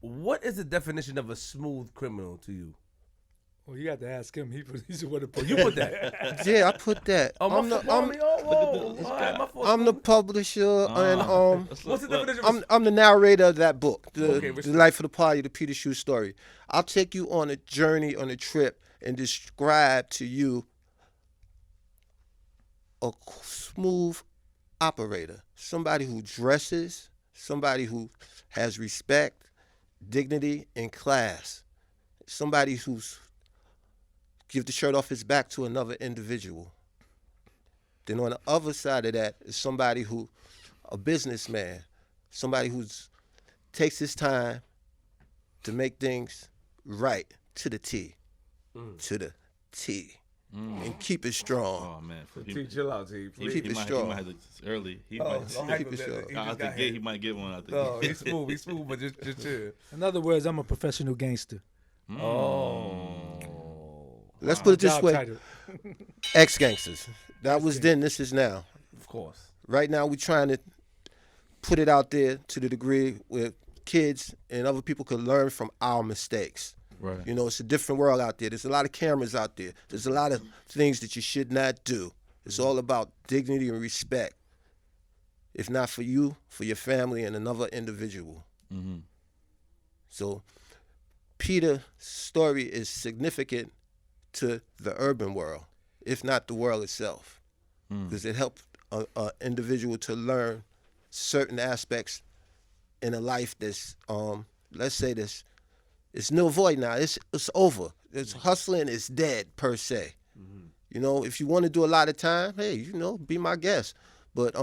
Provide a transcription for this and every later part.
what is the definition of a smooth criminal to you? Well, you got to ask him. He's the one to put. You put that. Yeah, I put that. Oh, I'm my the fault, homie. Oh, whoa. All right, my fault. I'm the publisher and What's the definition of I'm the narrator of that book, Okay, the Life of the Party, the Peter Shue story. I'll take you on a journey, on a trip, and describe to you a smooth operator, somebody who dresses, somebody who has respect, dignity, and class, somebody who's give the shirt off his back to another individual. Then on the other side of that is somebody who, a businessman, somebody who's takes his time to make things right to the T, to the T, and keep it strong. Oh man, Chill out, T. Please. Keep it strong. He might have to, early. He Oh, might don't keep hype it him. short. He out just the got gate. hit. He might get one out the No, gate. he's smooth, but just chill. In other words, I'm a professional gangster. Oh. Let's put it this Job way: title. ex-gangsters. That was then. This is now. Of course. Right now, we're trying to put it out there to the degree where kids and other people could learn from our mistakes. Right. You know, it's a different world out there. There's a lot of cameras out there. There's a lot of things that you should not do. It's all about dignity and respect. If not for you, for your family and another individual. Mm-hmm. So Peter's story is significant to the urban world, if not the world itself, because it helped an individual to learn certain aspects in a life that's, let's say this, it's nil void now. It's over. It's hustling is dead per se. You know, if you want to do a lot of time, hey, you know, be my guest. But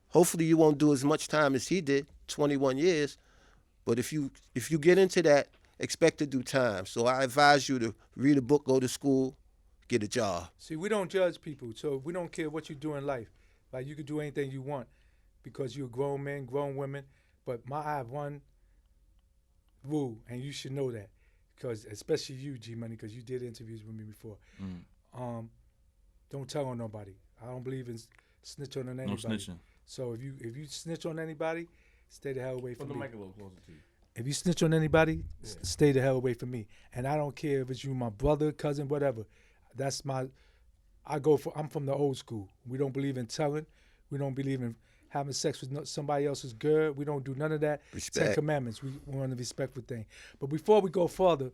hopefully you won't do as much time as he did, 21 years. But if you get into that, expect to do time. So I advise you to read a book, go to school, get a job. See, we don't judge people, so we don't care what you do in life. Like, you can do anything you want because you're a grown man, grown women. But I have one rule, and you should know that, because especially you, G-Money, because you did interviews with me before. Don't tell on nobody. I don't believe in snitching on anybody. No snitching. So if you snitch on anybody, stay the hell away Put from the me. mic a little closer to you. If you snitch on anybody, stay the hell away from me. And I don't care if it's you, my brother, cousin, whatever. That's I'm from the old school. We don't believe in telling. We don't believe in having sex with somebody else's girl. We don't do none of that. Respect. 10 Commandments. We want a respectful thing. But before we go further,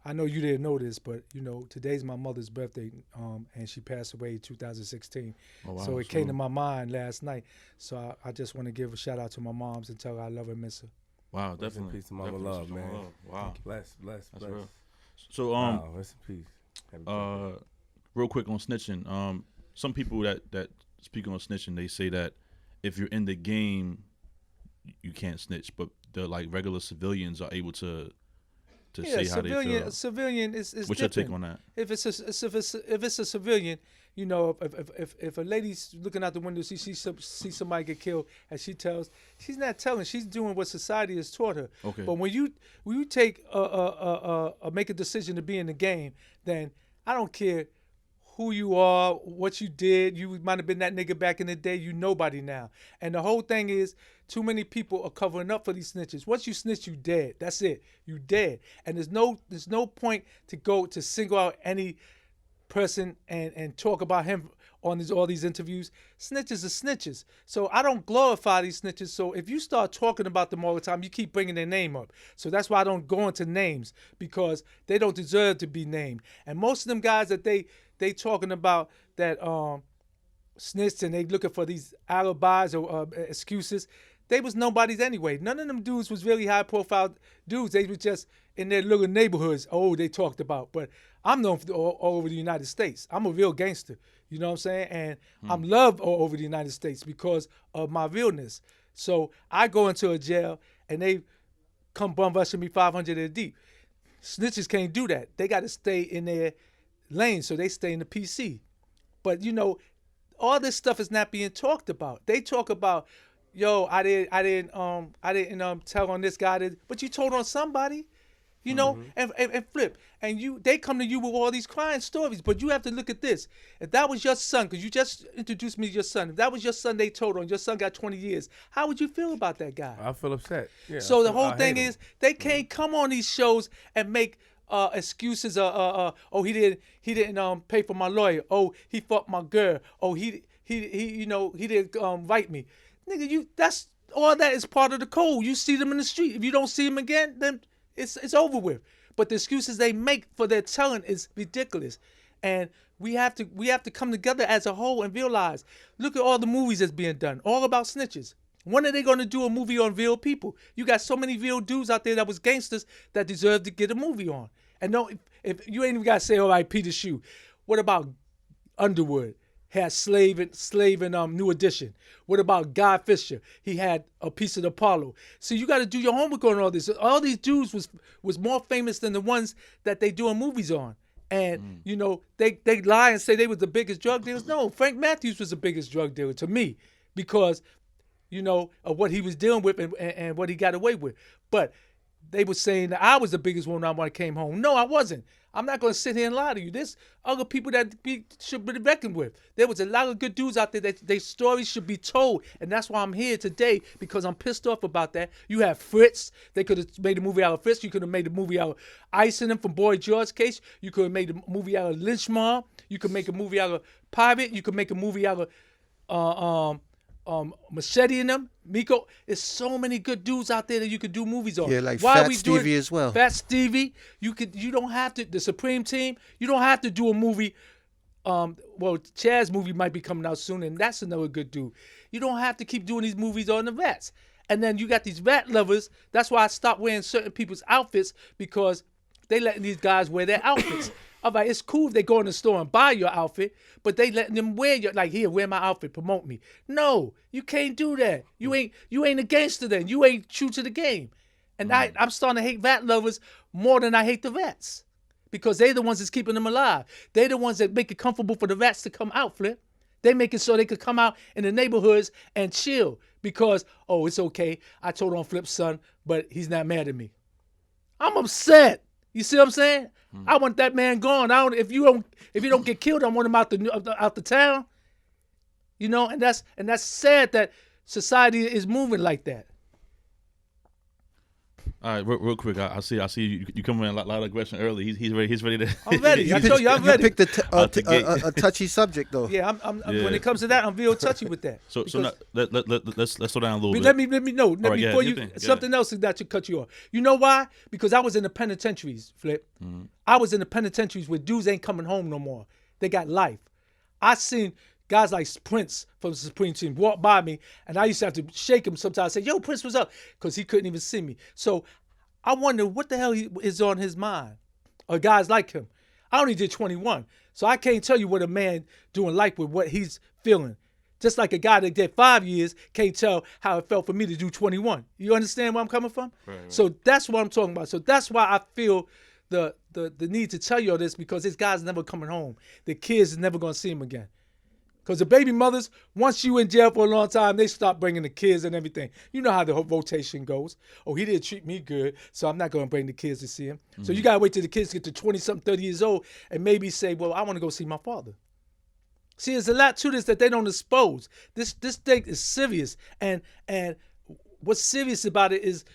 I know you didn't know this, but you know, today's my mother's birthday, and she passed away in 2016. Oh, wow. So it came to my mind last night. So I just want to give a shout out to my moms and tell her I love her and miss her. Wow, Rest in definitely. peace to Mama Definitely Love, some man. love. Wow. Bless. That's real. So Wow, rest in peace. Happy birthday. real quick on snitching. Some people that speak on snitching, they say that if you're in the game, you can't snitch, but the like regular civilians are able to say how they feel. A civilian is What's your different. take on that? If it's a civilian, you know, if a lady's looking out the window, she see somebody get killed, and she's not telling, she's doing what society has taught her. Okay. But when you take make a decision to be in the game, then I don't care who you are, what you did. You might have been that nigga back in the day. You nobody now. And the whole thing is, too many people are covering up for these snitches. Once you snitch, you dead. That's it. You dead. And there's no point to go to single out any person and talk about him on all these interviews. Snitches are snitches. So I don't glorify these snitches. So if you start talking about them all the time, you keep bringing their name up. So that's why I don't go into names, because they don't deserve to be named. And most of them guys that they talking about that snitched and they looking for these alibis or excuses, they was nobodies anyway. None of them dudes was really high profile dudes. They was just in their little neighborhoods. Oh, they talked about. But I'm known for all over the United States. I'm a real gangster. You know what I'm saying? And I'm loved all over the United States because of my realness. So I go into a jail and they come bum rushing me 500 a deep. Snitches can't do that. They got to stay in their lane, so they stay in the PC. But you know, all this stuff is not being talked about. They talk about, yo, I didn't tell on this guy, but you told on somebody. You know, and flip, and they come to you with all these crying stories, but you have to look at this. If that was your son, because you just introduced me to your son, if that was your son they told on, your son got 20 years, how would you feel about that guy? I feel upset. Yeah. So the whole I thing hate is him. they can't come on these shows and make excuses. Oh, he didn't pay for my lawyer. Oh, he fucked my girl. Oh, he didn't write me. Nigga, that's all that is part of the code. You see them in the street. If you don't see them again, then it's over with. But the excuses they make for their talent is ridiculous. And we have to come together as a whole and realize, look at all the movies that's being done, all about snitches. When are they going to do a movie on real people? You got so many real dudes out there that was gangsters that deserve to get a movie on. And no, if you ain't even got to say, all right, Peter Shue. What about Underwood? Had Slave and New Edition. What about Guy Fisher? He had A Piece of Apollo. So you got to do your homework on all this. All these dudes was more famous than the ones that they doing movies on. And you know, they lie and say they was the biggest drug dealers. No, Frank Matthews was the biggest drug dealer to me because, you know, of what he was dealing with and what he got away with. But they were saying that I was the biggest one when I came home. No, I wasn't. I'm not going to sit here and lie to you. There's other people that should be reckoned with. There was a lot of good dudes out there that their stories should be told. And that's why I'm here today, because I'm pissed off about that. You have Fritz. They could have made a movie out of Fritz. You could have made a movie out of Icing him from Boy George case. You could have made a movie out of Lynch Mob. You could make a movie out of Pirate. You could make a movie out of Machete and them, Miko. There's so many good dudes out there that you could do movies on. Yeah, like Why Fat are we doing Stevie as well. Fat Stevie. You don't have to. The Supreme Team. You don't have to do a movie. Well, Chaz's movie might be coming out soon, and that's another good dude. You don't have to keep doing these movies on the vets. And then you got these rat lovers. That's why I stopped wearing certain people's outfits, because they letting these guys wear their outfits. All right, it's cool if they go in the store and buy your outfit, but they letting them wear your, like, here, wear my outfit, promote me. No, you can't do that. You ain't a gangster then. You ain't true to the game. And I'm starting to hate rat lovers more than I hate the rats, because they're the ones that's keeping them alive. They're the ones that make it comfortable for the rats to come out, Flip. They make it so they could come out in the neighborhoods and chill because, oh, it's okay. I told on Flip's son, but he's not mad at me. I'm upset. You see what I'm saying? I want that man gone. If you don't get killed, I want him out the town. You know, and that's sad that society is moving like that. All right, real quick. I see you come in a lot of aggression early. He's ready to. I'm ready. I told you I'm ready. You picked a touchy subject though. Yeah, I'm when it comes to that, I'm real touchy with that. So now, let's slow down a little bit. Let me know. All right, Before you something else that should cut you off. You know why? Because I was in the penitentiaries, Flip. Mm-hmm. I was in the penitentiaries where dudes ain't coming home no more. They got life. I seen guys like Prince from the Supreme Team walk by me, and I used to have to shake him sometimes. Say, "Yo, Prince, what's up?" Because he couldn't even see me. So I wonder what the hell is on his mind, or guys like him. I only did 21, so I can't tell you what a man doing life with what he's feeling. Just like a guy that did 5 years can't tell how it felt for me to do 21. You understand where I'm coming from? Right. So that's what I'm talking about. So that's why I feel the need to tell you all this, because this guy's never coming home. The kids is never gonna see him again. Because the baby mothers, once you in jail for a long time, they stop bringing the kids and everything. You know how the whole rotation goes. Oh, he didn't treat me good, so I'm not going to bring the kids to see him. Mm-hmm. So you got to wait till the kids get to 20-something, 30 years old, and maybe say, well, I want to go see my father. See, there's a lot to this that they don't expose. This thing is serious. And what's serious about it is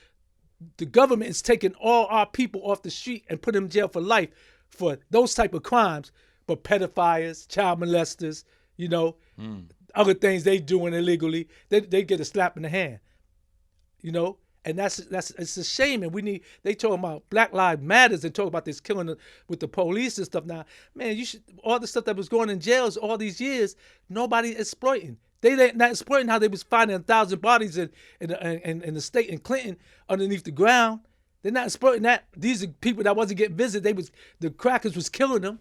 the government is taking all our people off the street and put them in jail for life for those type of crimes. But pedophiles, child molesters, you know, other things they doing illegally, they get a slap in the hand, you know, and that's it's a shame. And they talking about Black Lives Matters and talk about this killing with the police and stuff. Now, man, all the stuff that was going in jails all these years, nobody exploiting. They not exploiting how they was finding 1,000 bodies in the state in Clinton underneath the ground. They're not exploiting that. These are people that wasn't getting visited. The crackers was killing them.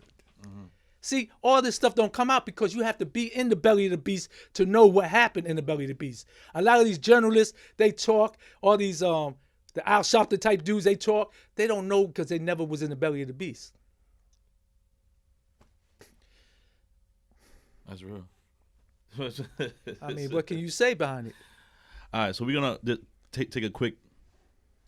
See, all this stuff don't come out because you have to be in the belly of the beast to know what happened in the belly of the beast. A lot of these journalists, they talk, all these the Al Sharpton type dudes, they talk. They don't know because they never was in the belly of the beast. That's real. I mean, what can you say behind it? All right, so we're gonna take a quick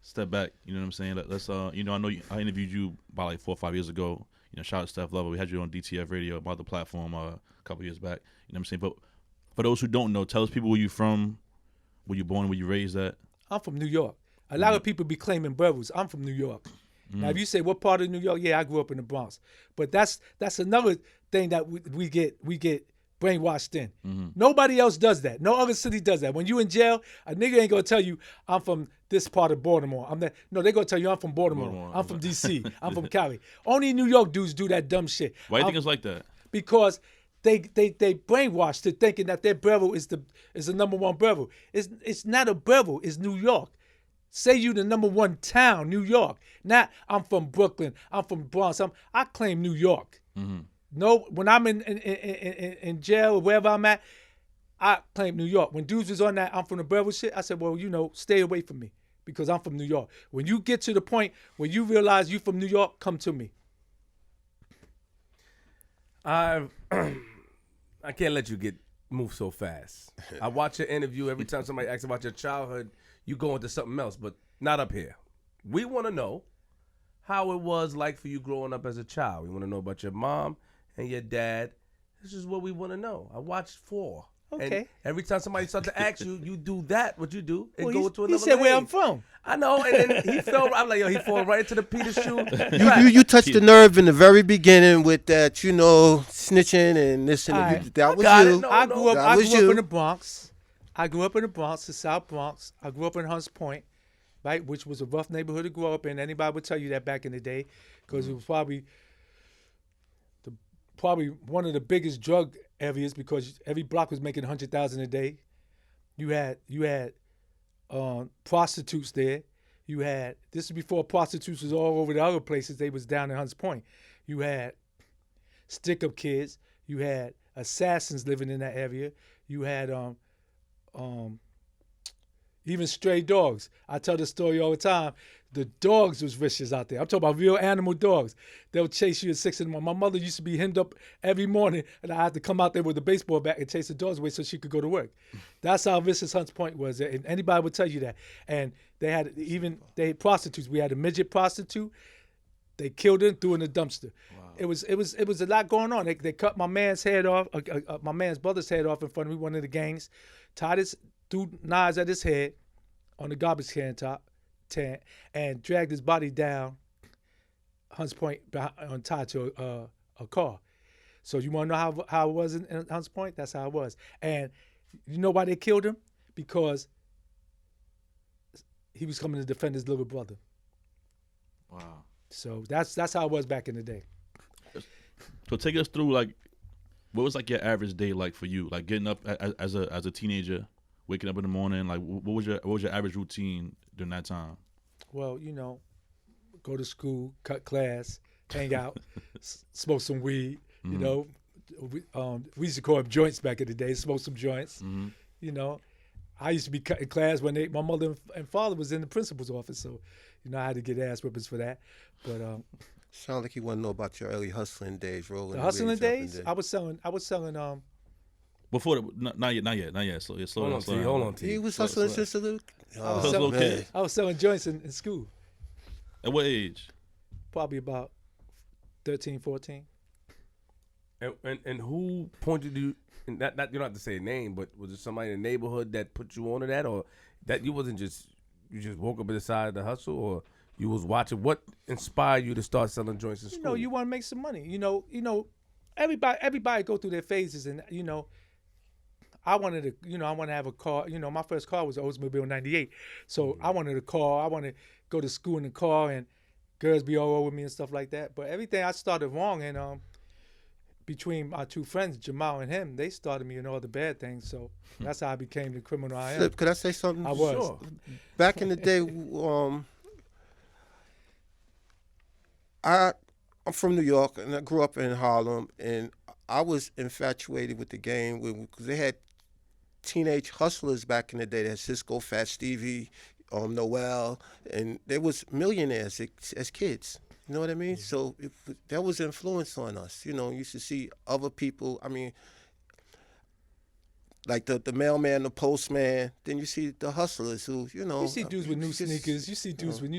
step back. You know what I'm saying? Let's you know, I interviewed you about like 4 or 5 years ago. You know, shout out to Steph Lover. We had you on DTF Radio about the platform a couple years back. You know what I'm saying? But for those who don't know, tell us people where you from, where you born, where you raised at. I'm from New York. A lot of people be claiming boroughs. I'm from New York. Now, if you say what part of New York, yeah, I grew up in the Bronx. But that's another thing that we get brainwashed in. Nobody else does that. No other city does that. When you in jail, a nigga ain't gonna tell you I'm from this part of Baltimore. No, they gonna tell you I'm from Baltimore. I'm from DC. I'm from Cali. Only New York dudes do that dumb shit. Why do you think it's like that? Because they brainwashed to thinking that their borough is the number one borough. It's not a borough. It's New York. Say you the number one town, New York. Not I'm from Brooklyn. I'm from Bronx. I claim New York. No, when I'm in jail or wherever I'm at, I claim New York. When dudes was on that I'm from the borough shit, I said, well, you know, stay away from me because I'm from New York. When you get to the point where you realize you from New York, come to me. I can't let you move so fast. I watch your interview. Every time somebody asks about your childhood, you go into something else, but not up here. We want to know how it was like for you growing up as a child. We want to know about your mom and your dad. This is what we want to know. I watched 4. Okay. And every time somebody starts to ask you, you do that, what you do, and Well, go to another he said where I'm lane. from. I know, and he fell. I'm like, yo, he fall right into the Peter Shue. You touched the nerve in the very beginning with that, you know, snitching and this and Alright. that was got it. you. No, I grew up. That I was grew up you. in the Bronx. I grew up in the Bronx, the South Bronx. I grew up in Hunts Point, right, which was a rough neighborhood to grow up in. Anybody would tell you that back in the day, because it was probably one of the biggest drug areas because every block was making 100,000 a day. You had prostitutes there. This is before prostitutes was all over the other places. They was down in Hunts Point. You had stick-up kids. You had assassins living in that area. You had even stray dogs. I tell the story all the time. The dogs was vicious out there. I'm talking about real animal dogs. They'll chase you at 6 in the morning. My mother used to be hemmed up every morning, and I had to come out there with a baseball bat and chase the dogs away so she could go to work. That's how vicious Hunts Point was. And anybody would tell you that. And they had prostitutes. We had a midget prostitute. They killed her and threw her in a dumpster. Wow. It was a lot going on. They cut my man's head off, my man's brother's head off in front of me, one of the gangs, threw knives at his head on the garbage can top, and dragged his body down Hunts Point tied to a car. So you want to know how it was in Hunts Point? That's how it was. And you know why they killed him? Because he was coming to defend his little brother. Wow. So that's how it was back in the day. So take us through, like, what was like your average day like for you? Like getting up as a teenager, waking up in the morning. Like what was your average routine during that time? Well, you know, go to school, cut class, hang out, smoke some weed. You know, we used to call them joints back in the day. Smoke some joints. You know, I used to be cutting class when my mother and father was in the principal's office, so you know I had to get ass whippings for that. But Sound like you want to know about your early hustling days, rolling. the hustling days, I was selling. Before not yet. Slow down. Hold on, T. He was hustling since a little. I was Oh, selling, man. kid. I was selling joints in school, At what age? probably about 13, 14. And who pointed you? And not you don't have to say a name, but was it somebody in the neighborhood that put you onto that, or that you just woke up and decided to hustle, or you was watching? What inspired you to start selling joints in school? You know, you want to make some money. You know, everybody go through their phases, and you know, I wanted to have a car. You know, my first car was an Oldsmobile 98, so I wanted a car. I wanted to go to school in the car, and girls be all over me and stuff like that. But everything I started wrong, and between my two friends, Jamal and him, they started me in all the bad things. So that's how I became the criminal I am. Flip, could I say something? I was. Sure. Back in the day, I'm from New York, and I grew up in Harlem, and I was infatuated with the game because they had teenage hustlers back in the day. They had Cisco, Fat Stevie, Noel, and there was millionaires as kids. You know what I mean? So that was influence on us. You know, you used to see other people. I mean, like the mailman, the postman. Then you see the hustlers who, you know. You see dudes with new just- sneakers. You see dudes with,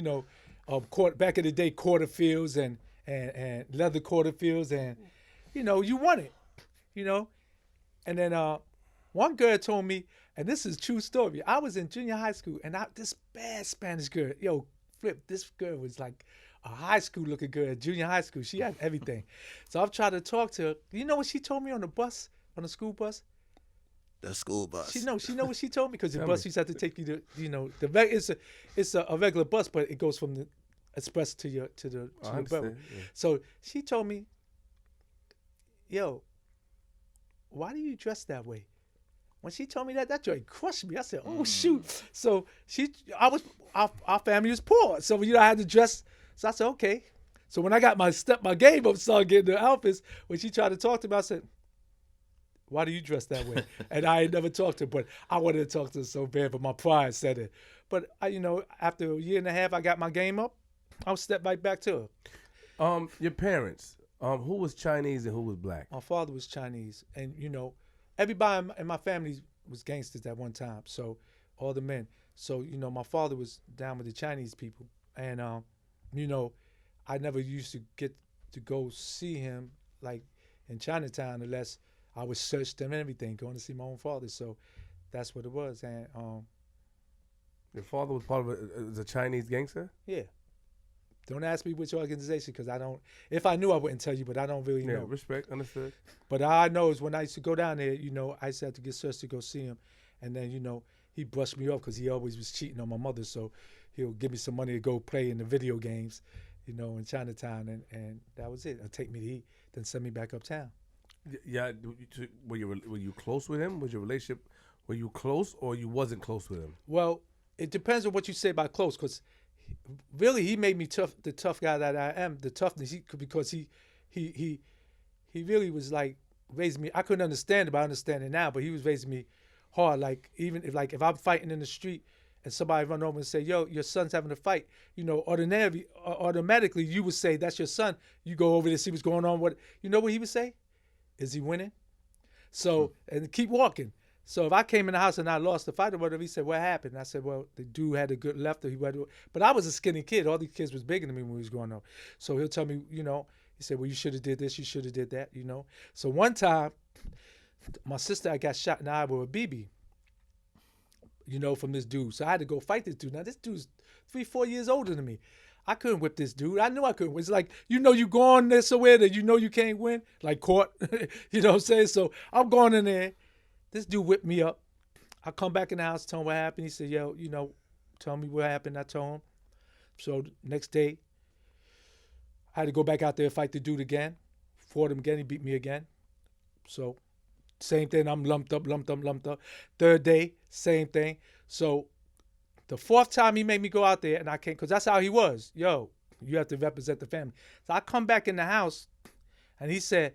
back in the day, quarterfields and leather quarterfields, and, you want it, And then one girl told me, and this is a true story. I was in junior high school, and this bad Spanish girl, Flip, this girl was like a high school looking girl at junior high school. She had everything. So I've tried to talk to her. You know what she told me on the school bus? The school bus. She know what she told me, because the Tell bus me. used to have to take you to, it's a regular bus, but it goes from the express to your I borough. understand, yeah. So she told me, yo, why do you dress that way? When she told me that joint crushed me. I said, oh shoot. So our family was poor, so I had to dress. So I said, okay. So when I got my game up, started getting the outfits. When she tried to talk to me, I said, why do you dress that way? And I ain't never talked to her, but I wanted to talk to her so bad, but my pride said it. But after a year and a half, I got my game up. I'll step right back to her. Your parents, who was Chinese and who was black? My father was Chinese, and everybody in my family was gangsters at one time. So all the men. So my father was down with the Chinese people, and I never used to get to go see him like in Chinatown unless I was searched and everything, going to see my own father. So that's what it was. And Your father was part of the Chinese gangster? yeah. Don't ask me which organization, because I don't. If I knew, I wouldn't tell you, but I don't really Yeah, know. respect, understood. But all I know is when I used to go down there, I used to have to get searched to go see him. And then, he brushed me off because he always was cheating on my mother. So he'll give me some money to go play in the video games, in Chinatown. And that was it. He'll take me to eat, then send me back uptown. Yeah, were you close with him? Was your relationship, were you close or you wasn't close with him? Well, it depends on what you say by close, because really he made me the tough guy that I am, the toughness, because he really was like raising me. I couldn't understand it, but I understand it now, but he was raising me hard. Like even if I'm fighting in the street and somebody run over and say, yo, your son's having a fight, automatically you would say, that's your son. You go over to see what's going on. What he would say? Is he winning? So, and keep walking. So if I came in the house and I lost the fight or whatever, he said, what happened? And I said, well, the dude had a good left. But I was a skinny kid. All these kids was bigger than me when we was growing up. So he'll tell me, he said, well, you should have did this. You should have did that, So one time, my sister, I got shot in the eye with a BB, from this dude. So I had to go fight this dude. Now, this dude's 3-4 years older than me. I couldn't whip this dude. I knew I couldn't. It's like, you going there somewhere that you can't win, like court. You know what I'm saying? So I'm going in there. This dude whipped me up. I come back in the house, tell him what happened. He said, yo, tell me what happened. I told him. So next day, I had to go back out there and fight the dude again. Fought him again. He beat me again. So same thing. I'm lumped up. Third day, same thing. So the fourth time he made me go out there, and I can't, because that's how he was. Yo, you have to represent the family. So I come back in the house, and he said,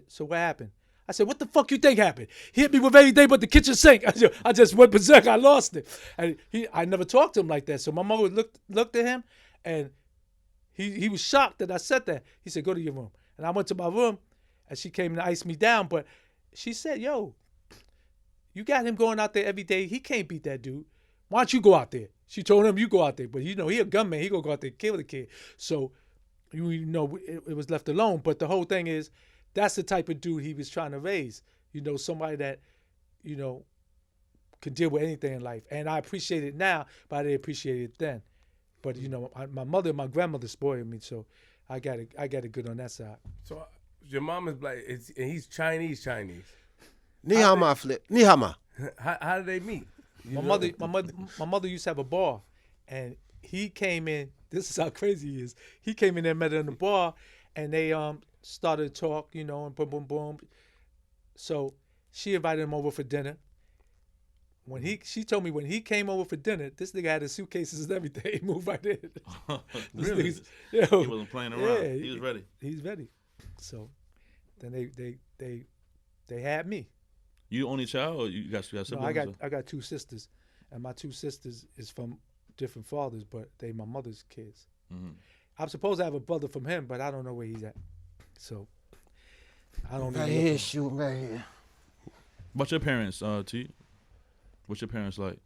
so what happened? I said, what the fuck you think happened? He hit me with everything but the kitchen sink. I just went berserk. I lost it. And I never talked to him like that. So my mother looked at him, and he was shocked that I said that. He said, go to your room. And I went to my room, and she came to ice me down. But she said, yo, you got him going out there every day. He can't beat that dude. Why don't you go out there? She told him, you go out there. But he a gunman. He gonna go out there and kill the kid. So, it was left alone. But the whole thing is, that's the type of dude he was trying to raise. Somebody that, could deal with anything in life. And I appreciate it now, but I didn't appreciate it then. But, my mother and my grandmother spoiled me, so I got it good on that side. So your mom is black, and he's Chinese. Ni hao ma, Flip. Ni hao ma. How did they meet? My mother used to have a bar, and he came in. This is how crazy he is. He came in there, met her in the bar, and they started to talk, and boom, boom, boom. So she invited him over for dinner. She told me when he came over for dinner, this nigga had his suitcases and everything. He moved right in. Really? He wasn't playing around. Yeah, he was ready. He's ready. So then they had me. You the only child, or you got siblings? No, I got two sisters, and my two sisters is from different fathers, but they my mother's kids. Mm-hmm. I'm supposed to have a brother from him, but I don't know where he's at. So I don't know. Right here, shoot right here. What's your parents, T? What's your parents like?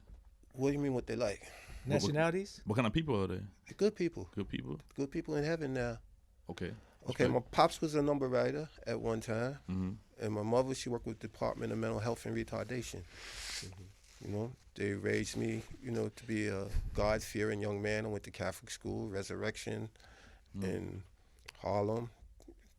What do you mean what they like? Nationalities? What kind of people are they? Good people. Good people? Good people in heaven now. Okay. Okay, great. my pops was a number writer at one time, Mm-hmm. and my mother, she worked with the Department of Mental Health and Retardation. You know, they raised me, you know, to be a God-fearing young man. I went to Catholic school, Resurrection, in Harlem.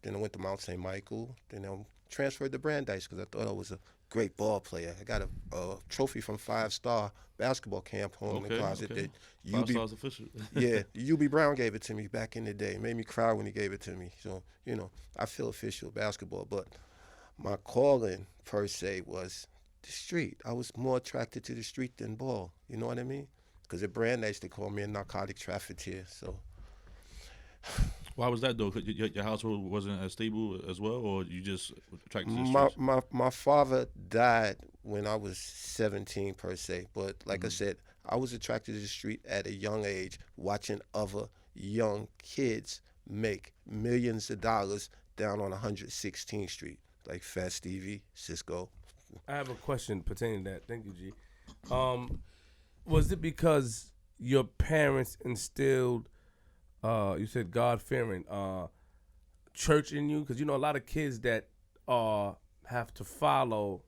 Then I went to Mount St. Michael. Then I transferred to Brandeis because I thought I was a great ball player. I got a trophy from 5-star basketball camp home in the closet that Five UB, stars official. yeah, UB Brown gave it to me back in the day. It made me cry when he gave it to me. So, you know, I feel official basketball. But my calling, per se, was the street. I was more attracted to the street than ball. You know what I mean? Because at Brandeis, they called me a narcotic trafficker. So Why was that though? 'Cause your household wasn't as stable as well, or you just attracted to the my, streets? my father died when I was 17, per se. But like I said, I was attracted to the street at a young age, watching other young kids make millions of dollars down on 116th Street, like Fat Stevie, Cisco. I have a question pertaining to that. Thank you, G. Was it because your parents instilled, you said God-fearing, church in you? Because you know a lot of kids that have to follow,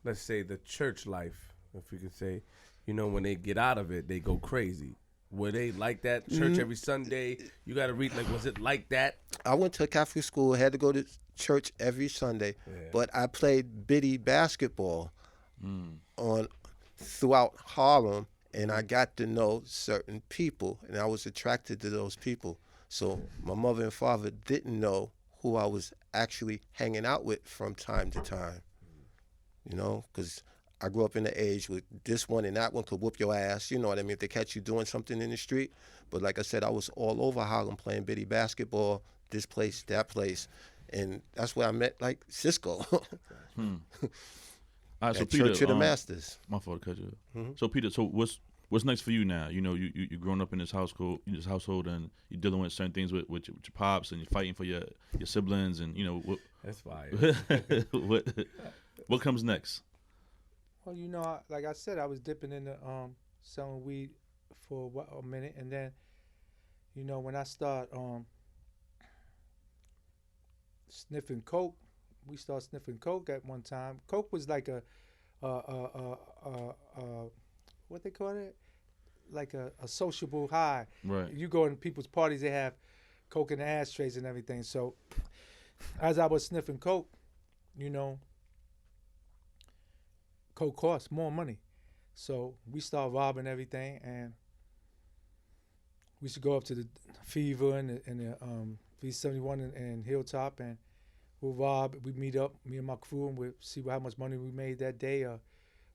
let's say, the church life, if you could say, you know, when they get out of it, they go crazy. Were they like that? Church every Sunday? You got to read, like, was it like that? I went to a Catholic school, had to go to church every Sunday, but I played bitty basketball throughout Harlem, and I got to know certain people, and I was attracted to those people. So my mother and father didn't know who I was actually hanging out with from time to time, you know, because I grew up in the age with this one and that one could whoop your ass, you know what I mean, if they catch you doing something in the street. But like I said, I was all over Harlem playing bitty basketball, this place, that place, and that's where I met, like, Cisco. All right, so At Peter, Church of the Masters. My fault to cut you. So Peter, so what's next for you now? You know, you growing up in this household, and you're dealing with certain things with your pops, and you're fighting for your siblings, and you know That's fire. what comes next? Well, you know, like I said, I was dipping into selling weed for a minute, and then, you know, when I start sniffing coke, we started sniffing coke at one time. Coke was like a what they call it, like a sociable high. Right. You go in people's parties, they have coke in the ashtrays and everything. So as I was sniffing coke, you know, coke costs more money. So we started robbing everything, and we used to go up to the Fever and the V71 and Hilltop, and we'll rob. We meet up, me and my crew, and we'll see how much money we made that day.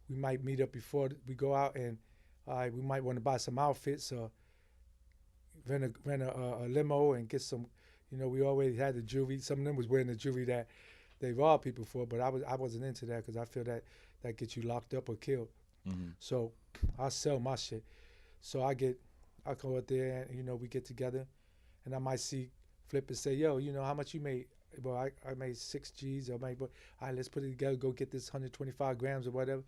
We might meet up before we go out, and we might want to buy some outfits or rent a limo and get some. You know, we always had the jewelry. Some of them was wearing the jewelry that they robbed people for, but I wasn't into that because I feel that gets you locked up or killed. Mm-hmm. So I sell my shit. So I go out there and, you know, we get together, and I might see Flip and say, yo, you know, how much you made? Well, I made 6 G's. All right, let's put it together, go get this 125 grams or whatever.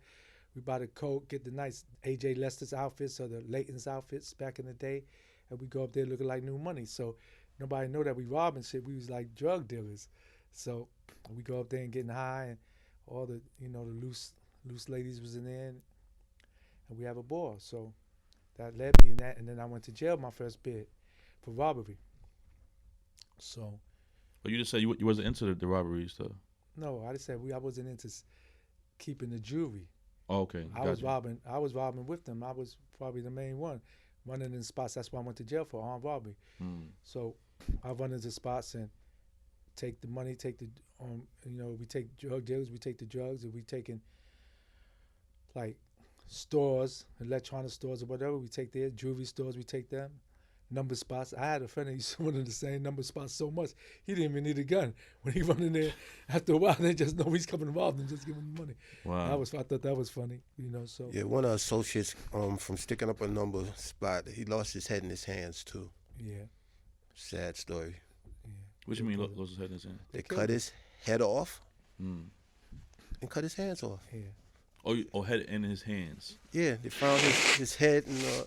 We buy the coat, get the nice AJ Lester's outfits or the Layton's outfits back in the day, and we go up there looking like new money. So nobody know that we robbing shit. We was like drug dealers. So we go up there and getting high, and all the, you know, the loose ladies was in there, and we have a ball. So that led me in that, and then I went to jail my first bid for robbery. So. But you just said you wasn't into the robbery stuff. No, I just said I wasn't into keeping the jewelry. Oh, okay. I was robbing with them. I was probably the main one, running in spots. That's why I went to jail for armed robbery. So I run into spots and take the money, take the you know, we take drug dealers, we take the drugs, and we taking like stores, electronic stores or whatever. We take their jewelry stores, we take them. Number spots. I had a friend that used to run in the same number spots so much he didn't even need a gun. When he run in there, after a while, they just know he's coming to rob them, just give him the money. Wow. I thought that was funny, you know. So Yeah, one of our associates from sticking up a number spot, he lost his head in his hands too. yeah. Sad story. What you mean lost his head in his hand? They cut his head off, and cut his hands off. Yeah. Or had it in his hands. Yeah, they found his head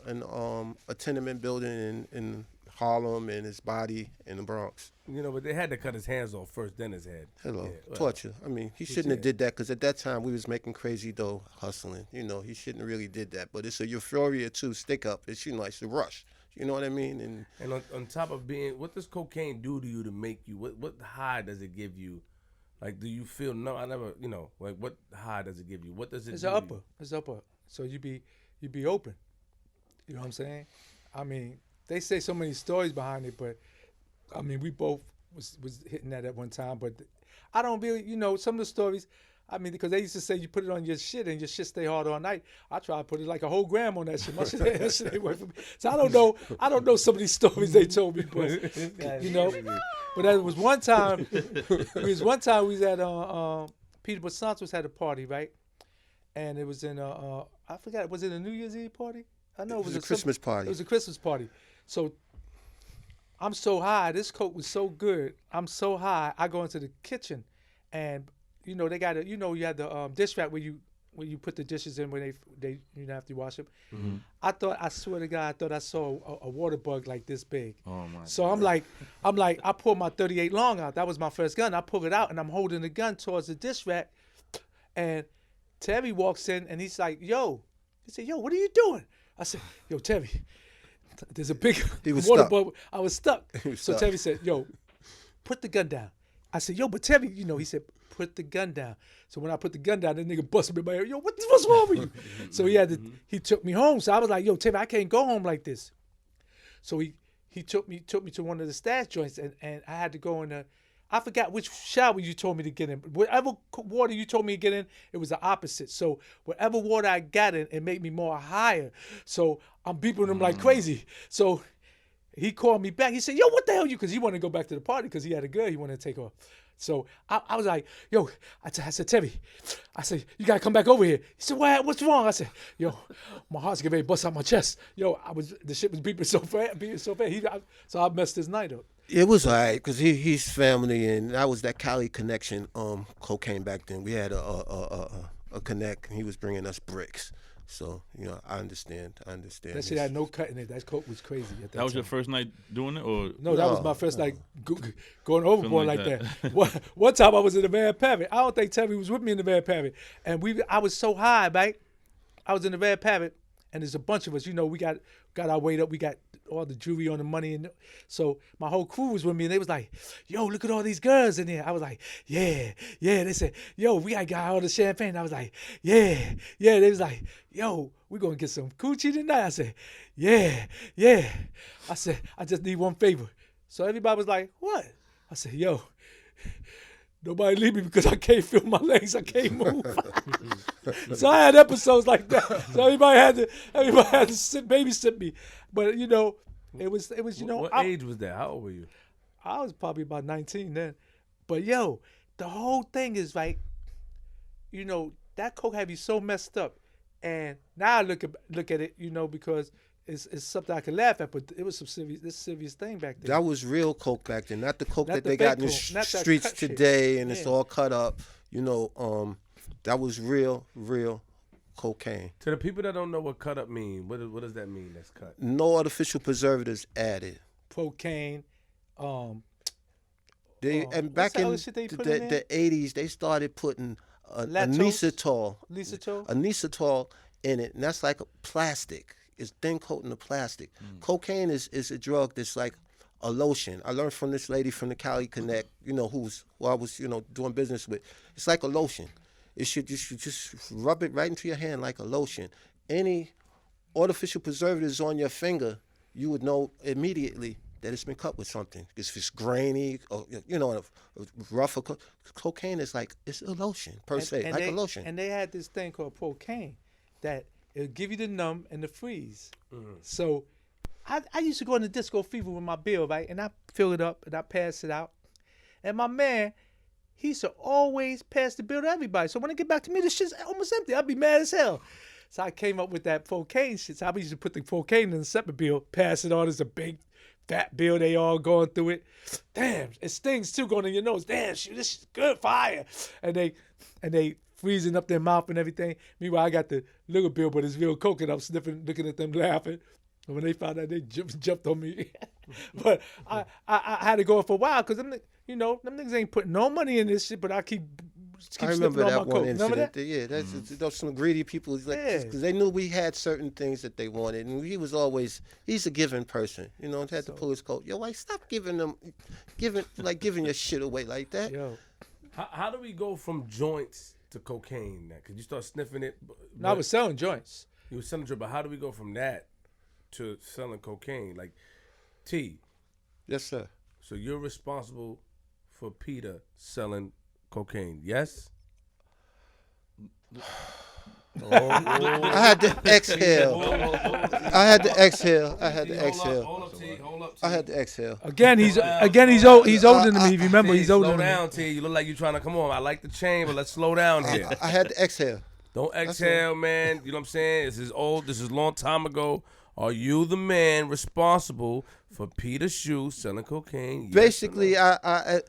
in a tenement building in Harlem and his body in the Bronx. You know, but they had to cut his hands off first, then his head. Hello, Yeah, well, torture. I mean, he shouldn't have did that because at that time we was making crazy dough, hustling. You know, he shouldn't really did that. But it's a euphoria too, stick up. It's, you know, it's a rush. You know what I mean? And on top of being, what does cocaine do to you to make you? What high does it give you? Like, do you feel no? I never, you know, like what high does it give you? What does it? It's do an to upper. you? It's upper. So you be open. You know what I'm saying? I mean, they say so many stories behind it, but I mean, we both was hitting that at one time. But I don't really, you know, some of the stories. I mean, because they used to say you put it on your shit and your shit stay hard all night. I try to put it like a whole gram on that shit. My shit, that shit ain't work for me. So I don't know some of these stories they told me, but you know. But there was one time. We was at Peter Shue had a party, right? And it was in I forgot, was it a New Year's Eve party? I know it was a Christmas party. It was a Christmas party. So I'm so high. This coke was so good. I'm so high. I go into the kitchen, and you know they got you know you had the dish rack where you put the dishes in when they you know after you wash them. Mm-hmm. I swear to God, I thought I saw a water bug like this big. Oh my! So I'm like, I pulled my 38 long out. That was my first gun. I pulled it out, and I'm holding the gun towards the dish rack, and Terry walks in, and he's like, "Yo," he said, "Yo, what are you doing?" I said, "Yo, Terry, there's a big water bug." I was stuck. So Terry said, "Yo, put the gun down." I said, "Yo, but Terry, you know," he said, "Put the gun down." So when I put the gun down, that nigga busted me in my ear. "Yo, what's wrong with you?" So he took me home. So I was like, "Yo, Terry, I can't go home like this." So he took me to one of the stash joints, and I had to go in the. I forgot which shower you told me to get in. Whatever water you told me to get in, it was the opposite. So whatever water I got in, it made me more higher. So I'm beeping him like crazy. So he called me back. He said, "Yo, what the hell you?" Because he wanted to go back to the party because he had a girl he wanted to take off. So I was like, "Yo," I said, "Terry," I said, "You gotta come back over here." He said, "What's wrong?" I said, "Yo, my heart's getting ready to bust out my chest." Yo, the shit was beeping so fast, so I messed his night up. It was all right because he's family, and that was that Cali connection. Cocaine back then. We had a connect, and he was bringing us bricks. So you know, I understand. That shit had no cut in it. That coke was crazy. At that was time. your first night doing it, or no? That was my first night going overboard like that. One time I was in the Van Parrot. I don't think Terry was with me in the Van Parrot, and I was so high, right? I was in the Van Parrot, and there's a bunch of us. You know, we got our weight up. We got all the jewelry on the money, and so my whole crew was with me, and they was like, "Yo, look at all these girls in here." I was like, "Yeah." They said, "Yo, we got all the champagne." I was like, "Yeah." They was like, "Yo, we gonna get some coochie tonight." I said, "Yeah." I said, "I just need one favor." So everybody was like, "What?" I said, "Yo, nobody leave me because I can't feel my legs. I can't move." So I had episodes like that. So everybody had to babysit me. But you know, it was you know. What age was that? How old were you? I was probably about 19 then. But yo, the whole thing is like, you know, that coke had me so messed up. And now I look at it, you know, because it's something I can laugh at, but it was some serious thing back then. That was real coke back then, not the coke Not that the they got in the fake coke, streets today, and Yeah. it's all cut up. You know, that was real cocaine. To the people that don't know what cut up mean, what does that mean? That's cut. No artificial preservatives added. Cocaine. And back in the 80s, they started putting anisotol in it, and that's like a plastic. It's thin coating of plastic. Cocaine is a drug that's like a lotion. I learned from this lady from the Cali Connect, you know, who I was, you know, doing business with. It's like a lotion. You should just rub it right into your hand like a lotion. Any artificial preservatives on your finger, you would know immediately that it's been cut with something. If it's grainy or, you know, rougher. Cocaine is like, it's a lotion per se, like a lotion. And they had this thing called cocaine that it'll give you the numb and the freeze. So I used to go in the disco fever with my bill, right? And I fill it up and I pass it out. And my man, he used to always pass the bill to everybody. So when it get back to me, this shit's almost empty. I'd be mad as hell. So I came up with that cocaine shit. So I used to put the cocaine in a separate bill, pass it on as a big fat bill. They all going through it. Damn, it stings too going in your nose. Damn, shit, this is good fire. And they freezing up their mouth and everything. Meanwhile, I got the little bill, but it's real coke, and I'm sniffing, looking at them, laughing. And when they found out, they jumped on me. But I had to go for a while because them niggas ain't putting no money in this shit. But I keep remember sniffing on that my one coke. Remember incident. that? Yeah, those some greedy people. Because they knew we had certain things that they wanted, and he's a giving person. Had to pull his coat. Yo, like stop giving your shit away like that. Yo, How do we go from joints to cocaine? Because you start sniffing it. I was selling joints. You were selling joints, but how do we go from that to selling cocaine? Like, T. Yes, sir. So you're responsible for Peter selling cocaine, yes? I had to exhale. I had to exhale. I had to exhale. Hold up, T. I had to exhale. Again, he's old. He's older than me. If you remember, he's older Slow than me. down, T. You look like you're trying to come on. I like the chain, but let's slow down here. I had to exhale. Don't exhale, man. You know what I'm saying? This is old. This is a long time ago. Are you the man responsible for Peter Shue selling cocaine? Yes Basically, I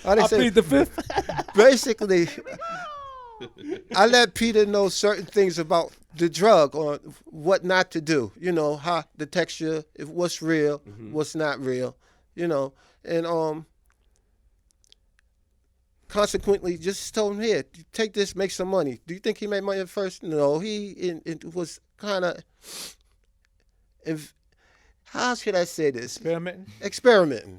didn't say plead the fifth. Basically, I let Peter know certain things about the drug or what not to do. How the texture, what's real, what's not real. And consequently, just told him, here, take this, make some money. Do you think he made money at first? No, it was kind of, how should I say this? Experimenting. Experimenting.